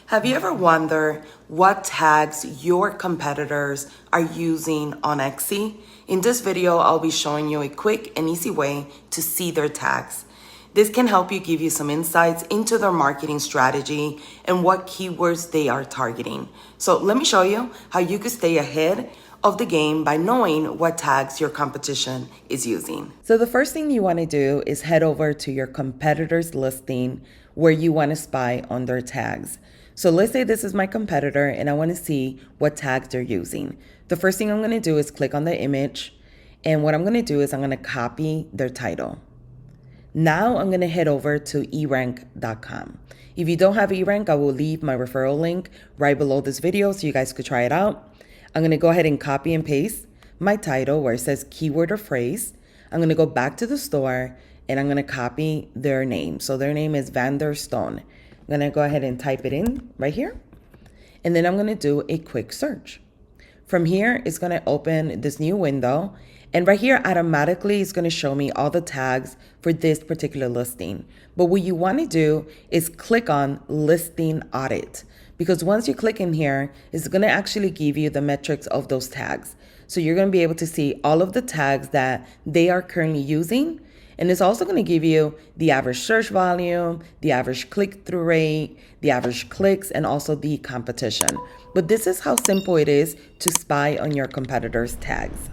Have you ever wondered what tags your competitors are using on Etsy? In this video, I'll be showing you a quick and easy way to see their tags. This can help you give you some insights into their marketing strategy and what keywords they are targeting. So let me show you how you can stay ahead of the game by knowing what tags your competition is using. So the first thing you want to do is head over to your competitor's listing where you want to spy on their tags. So let's say this is my competitor and I want to see what tags they're using. The first thing I'm going to do is click on the image, and what I'm going to do is I'm going to copy their title. Now I'm going to head over to Erank.com. If you don't have Erank, I will leave my referral link right below this video so you guys could try it out. I'm going to go ahead and copy and paste my title where it says keyword or phrase. I'm going to go back to the store and I'm going to copy their name. So their name is Vanderstone. I'm going to go ahead and type it in right here. And then I'm going to do a quick search. From here, it's going to open this new window. And right here, automatically, it's going to show me all the tags for this particular listing. But what you want to do is click on Listing Audit. Because once you click in here, it's going to actually give you the metrics of those tags. So you're going to be able to see all of the tags that they are currently using. And it's also going to give you the average search volume, the average click-through rate, the average clicks, and also the competition. But this is how simple it is to spy on your competitors' tags.